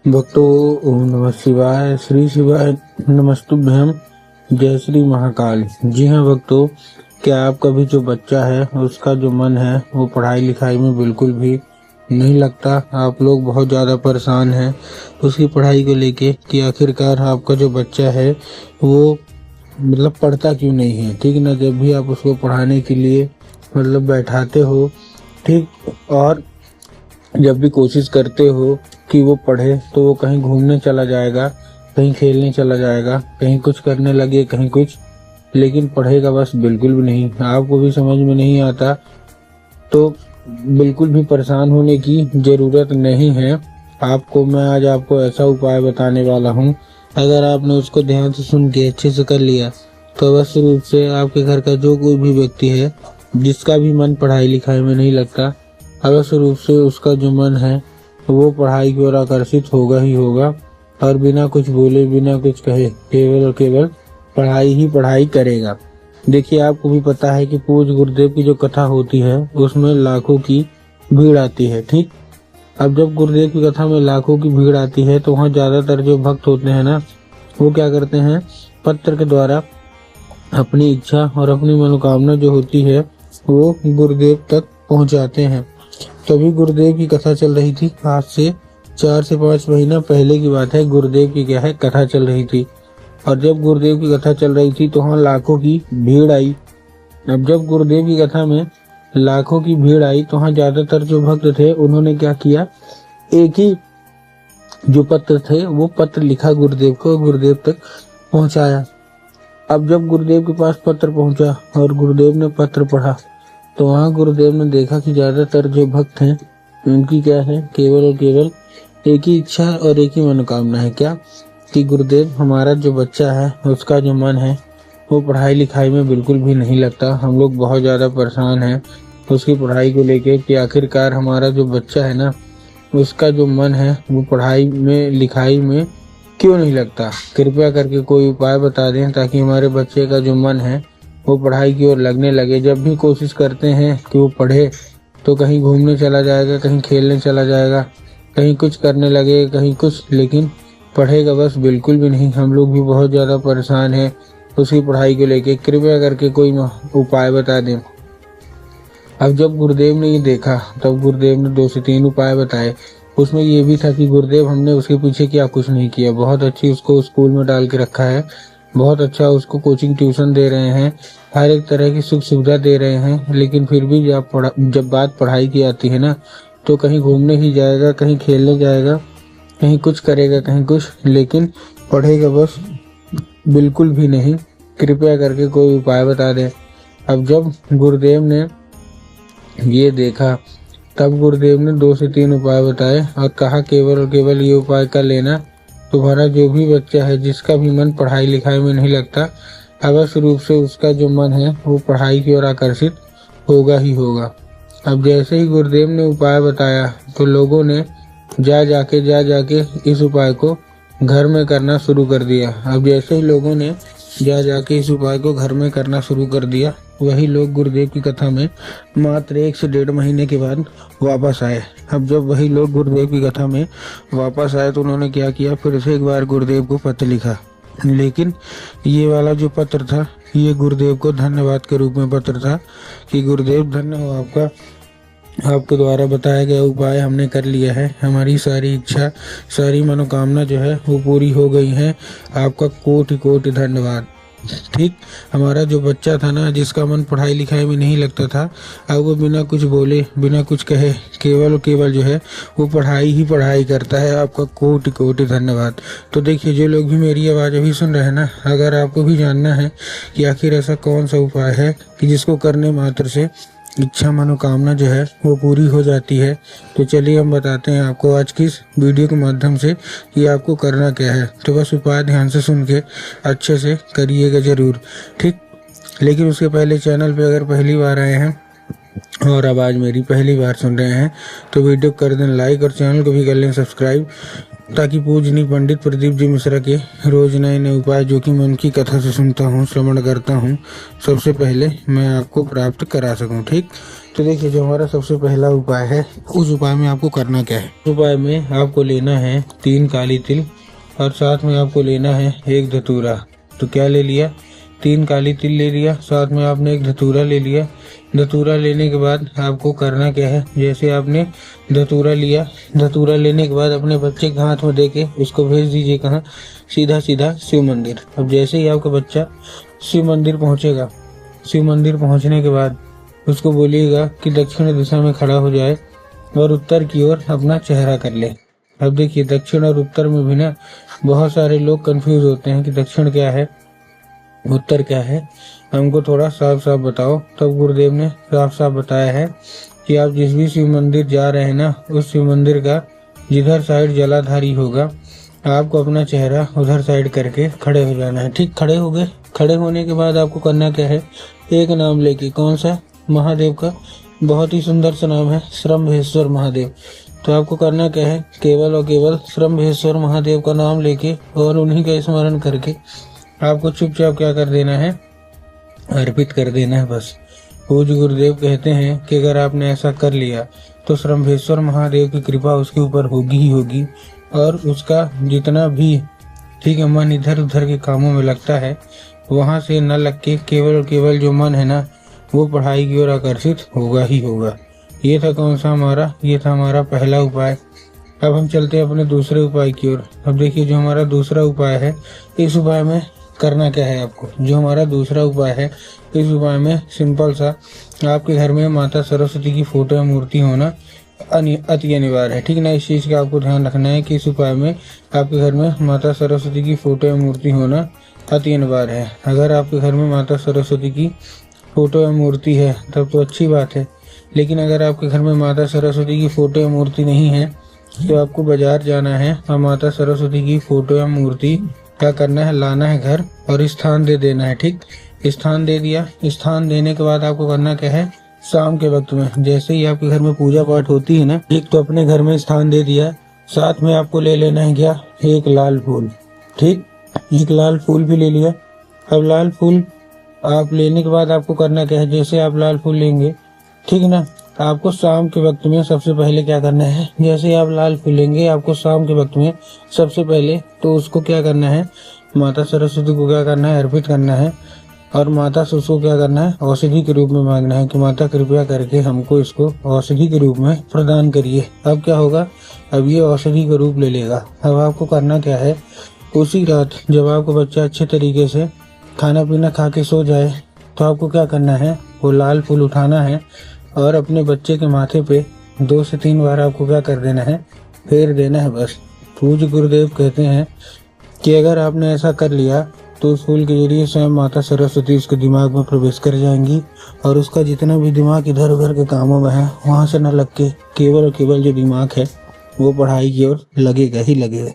भक्तों, ओम नमः शिवाय। श्री शिवाय नमस्तुभ्यम। जय श्री महाकाल। जी हाँ भक्तों, क्या आपका भी जो बच्चा है उसका जो मन है वो पढ़ाई लिखाई में बिल्कुल भी नहीं लगता। आप लोग बहुत ज़्यादा परेशान हैं उसकी पढ़ाई को लेके कि आखिरकार आपका जो बच्चा है वो पढ़ता क्यों नहीं है। ठीक ना, जब भी आप उसको पढ़ाने के लिए बैठाते हो, ठीक, और जब भी कोशिश करते हो कि वो पढ़े तो वो कहीं घूमने चला जाएगा, कहीं खेलने चला जाएगा, कहीं कुछ करने लगे, कहीं कुछ, लेकिन पढ़ेगा बस बिल्कुल भी नहीं। आपको भी समझ में नहीं आता तो बिल्कुल भी परेशान होने की ज़रूरत नहीं है। मैं आज आपको ऐसा उपाय बताने वाला हूँ, अगर आपने उसको ध्यान से सुन के अच्छे से कर लिया तो अवश्य रूप से आपके घर का जो कोई भी व्यक्ति है जिसका भी मन पढ़ाई लिखाई में नहीं लगता, अवश्य रूप से उसका जो मन है वो पढ़ाई की ओर आकर्षित होगा ही होगा, और बिना कुछ बोले बिना कुछ कहे केवल और केवल पढ़ाई ही पढ़ाई करेगा। देखिए, आपको भी पता है कि पूज्य गुरुदेव की जो कथा होती है उसमें लाखों की भीड़ आती है। ठीक, अब जब गुरुदेव की कथा में लाखों की भीड़ आती है तो वहाँ ज्यादातर जो भक्त होते हैं ना, वो क्या करते हैं, पत्र के द्वारा अपनी इच्छा और अपनी मनोकामना जो होती है वो गुरुदेव तक पहुँचाते हैं। तभी गुरुदेव की कथा चल रही थी। आज से 4 से 5 महीना पहले की बात है। गुरुदेव की क्या है, कथा चल रही थी, और जब गुरुदेव की कथा चल रही थी तो वहाँ लाखों की भीड़ आई। अब जब गुरुदेव की कथा में लाखों की भीड़ आई तो वहाँ ज्यादातर जो भक्त थे उन्होंने क्या किया, एक ही जो पत्र थे वो पत्र लिखा गुरुदेव को, गुरुदेव तक पहुंचाया। अब जब गुरुदेव के पास पत्र पहुंचा और गुरुदेव ने पत्र पढ़ा तो वहाँ गुरुदेव ने देखा कि ज्यादातर जो भक्त हैं उनकी क्या है, केवल और केवल एक ही इच्छा और एक ही मनोकामना है, क्या, कि गुरुदेव हमारा जो बच्चा है उसका जो मन है वो पढ़ाई लिखाई में बिल्कुल भी नहीं लगता। हम लोग बहुत ज़्यादा परेशान हैं उसकी पढ़ाई को लेके कि आखिरकार हमारा जो बच्चा है ना उसका जो मन है वो पढ़ाई में लिखाई में क्यों नहीं लगता। कृपया करके कोई उपाय बता दें ताकि हमारे बच्चे का जो मन है वो पढ़ाई की ओर लगने लगे। जब भी कोशिश करते हैं कि वो पढ़े तो कहीं घूमने चला जाएगा, कहीं खेलने चला जाएगा, कहीं कुछ करने लगेगा, कहीं कुछ, लेकिन पढ़ेगा बस बिल्कुल भी नहीं। हम लोग भी बहुत ज़्यादा परेशान हैं उसकी पढ़ाई को लेके। कृपया करके कोई उपाय बता दें। अब जब गुरुदेव ने ये देखा तब गुरुदेव ने 2 से 3 उपाय बताए। उसमें ये भी था कि गुरुदेव हमने उसके पीछे क्या कुछ नहीं किया, बहुत अच्छी उसको स्कूल में डाल के रखा है, बहुत अच्छा उसको कोचिंग ट्यूशन दे रहे हैं, हर एक तरह की सुख सुविधा दे रहे हैं, लेकिन फिर भी जब बात पढ़ाई की आती है ना तो कहीं घूमने ही जाएगा, कहीं खेलने जाएगा, कहीं कुछ करेगा, कहीं कुछ, लेकिन पढ़ेगा बस बिल्कुल भी नहीं। कृपया करके कोई उपाय बता दे। अब जब गुरुदेव ने ये देखा तब गुरुदेव ने 2 से 3 उपाय बताए और कहा केवल और केवल ये उपाय कर लेना, तुम्हारा जो भी बच्चा है जिसका भी मन पढ़ाई लिखाई में नहीं लगता, अवश्य रूप से उसका जो मन है वो पढ़ाई की ओर आकर्षित होगा ही होगा। अब जैसे ही गुरुदेव ने उपाय बताया तो लोगों ने जा जाके इस उपाय को घर में करना शुरू कर दिया। अब जैसे ही लोगों ने जा जाके इस उपाय को घर में करना शुरू कर दिया, वही लोग गुरुदेव की कथा में मात्र 1 से 1.5 महीने के बाद वापस आए। अब जब वही लोग गुरुदेव की कथा में वापस आए तो उन्होंने क्या किया, फिर से एक बार गुरुदेव को पत्र लिखा, लेकिन ये वाला जो पत्र था ये गुरुदेव को धन्यवाद के रूप में पत्र था कि गुरुदेव धन्य हो आपका, आपके द्वारा बताया गया उपाय हमने कर लिया है, हमारी सारी इच्छा सारी मनोकामना जो है वो पूरी हो गई है, आपका कोटि कोटि धन्यवाद। ठीक, हमारा जो बच्चा था ना जिसका मन पढ़ाई लिखाई में नहीं लगता था, अब वो बिना कुछ बोले बिना कुछ कहे केवल और केवल जो है वो पढ़ाई ही पढ़ाई करता है, आपका कोटि कोटि धन्यवाद। तो देखिए, जो लोग भी मेरी आवाज़ अभी सुन रहे हैं ना, अगर आपको भी जानना है कि आखिर ऐसा कौन सा उपाय है कि जिसको करने मात्र से इच्छा मनोकामना जो है वो पूरी हो जाती है, तो चलिए हम बताते हैं आपको आज की इस वीडियो के माध्यम से कि आपको करना क्या है। तो बस उपाय ध्यान से सुन के अच्छे से करिएगा ज़रूर, ठीक। लेकिन उसके पहले चैनल पे अगर पहली बार आए हैं और आवाज़ मेरी पहली बार सुन रहे हैं तो वीडियो कर दें लाइक और चैनल को भी कर लें सब्सक्राइब, ताकि पूजनीय पंडित प्रदीप जी मिश्रा के रोज नए नए उपाय जो कि मैं उनकी कथा से सुनता हूँ, श्रवण करता हूँ, सबसे पहले मैं आपको प्राप्त करा सकूँ, ठीक। तो देखिए जो हमारा सबसे पहला उपाय है, उस उपाय में आपको करना क्या है। उस उपाय में आपको लेना है 3 काली तिल और साथ में आपको लेना है 1 धतूरा। तो क्या ले लिया, 3 काली तिल ले लिया, साथ में आपने 1 धतूरा ले लिया। धतूरा लेने के बाद आपको करना क्या है, जैसे आपने धतूरा लिया, धतूरा लेने के बाद अपने बच्चे के हाथ में देके उसको भेज दीजिए कहाँ, सीधा सीधा शिव मंदिर। अब जैसे ही आपका बच्चा शिव मंदिर पहुंचेगा, शिव मंदिर पहुंचने के बाद उसको बोलिएगा कि दक्षिण दिशा में खड़ा हो जाए और उत्तर की ओर अपना चेहरा कर ले। अब देखिए दक्षिण और उत्तर में भी ना बहुत सारे लोग कंफ्यूज होते हैं कि दक्षिण क्या है, उत्तर क्या है, हमको थोड़ा साफ साफ बताओ। तब गुरुदेव ने साफ साफ बताया है कि आप जिस भी शिव मंदिर जा रहे हैं ना, उस शिव मंदिर का जिधर साइड जलाधारी होगा, आपको अपना चेहरा उधर साइड करके खड़े हो जाना है। ठीक, खड़े हो गए। खड़े होने के बाद आपको करना क्या है, एक नाम लेके, कौन सा, महादेव का बहुत ही सुंदर सा नाम है, श्रम्भेश्वर महादेव। तो आपको करना क्या है, केवल और केवल श्रम्भेश्वर महादेव का नाम लेके और उन्हीं का स्मरण करके आपको चुपचाप क्या कर देना है, अर्पित कर देना है बस। पूज्य गुरुदेव कहते हैं कि अगर आपने ऐसा कर लिया तो श्रम्भेश्वर महादेव की कृपा उसके ऊपर होगी ही होगी, और उसका जितना भी, ठीक है, मन इधर उधर के कामों में लगता है, वहां से न लग के केवल और केवल जो मन है ना, वो पढ़ाई की ओर आकर्षित होगा ही होगा। ये था कौन सा हमारा, ये था हमारा पहला उपाय। अब हम चलते हैं अपने दूसरे उपाय की ओर। अब देखिए जो हमारा दूसरा उपाय है, इस उपाय में करना क्या है आपको, जो हमारा दूसरा उपाय है, इस उपाय में सिंपल सा, आपके घर में माता सरस्वती की फोटो या मूर्ति होना अति अनिवार्य है। ठीक ना, इस चीज का आपको ध्यान रखना है कि इस उपाय में आपके घर में माता सरस्वती की फोटो या मूर्ति होना अति अनिवार्य है। अगर आपके घर में माता सरस्वती की फोटो या मूर्ति है तब तो अच्छी बात है, लेकिन अगर आपके घर में माता सरस्वती की फोटो या मूर्ति नहीं है तो आपको बाजार जाना है और माता सरस्वती की फोटो या मूर्ति क्या करना है, लाना है घर और स्थान दे देना है। ठीक, स्थान दे दिया। स्थान देने के बाद आपको करना क्या है, शाम के वक्त में जैसे ही आपके घर में पूजा पाठ होती है ना, ठीक, तो अपने घर में स्थान दे दिया, साथ में आपको ले लेना है क्या, 1 लाल फूल। ठीक, 1 लाल फूल भी ले लिया। अब लाल फूल आप लेने के बाद आपको करना क्या है, जैसे आप लाल फूल लेंगे, ठीक ना, आपको शाम के वक्त में सबसे पहले क्या करना है, जैसे आप लाल फूल लेंगे, आपको शाम के वक्त में सबसे पहले तो उसको क्या करना है, माता सरस्वती को क्या करना है, अर्पित करना है। और माता से उसको क्या करना है, औषधि के रूप में मांगना है कि माता कृपया करके हमको इसको औषधि के रूप में प्रदान करिए। अब क्या होगा, अब ये औषधि का रूप ले लेगा। अब आपको करना क्या है, उसी रात जब आपको बच्चा अच्छे तरीके से खाना पीना खा के सो जाए, तो आपको क्या करना है, वो लाल फूल उठाना है और अपने बच्चे के माथे पे 2 से 3 बार आपको क्या कर देना है, फेर देना है बस। पूज्य गुरुदेव कहते हैं कि अगर आपने ऐसा कर लिया तो उस फूल के जरिए स्वयं माता सरस्वती उसके दिमाग में प्रवेश कर जाएंगी और उसका जितना भी दिमाग इधर उधर के कामों में है, वहां से न लग के केवल और केवल जो दिमाग है वो पढ़ाई की ओर लगेगा ही लगेगा।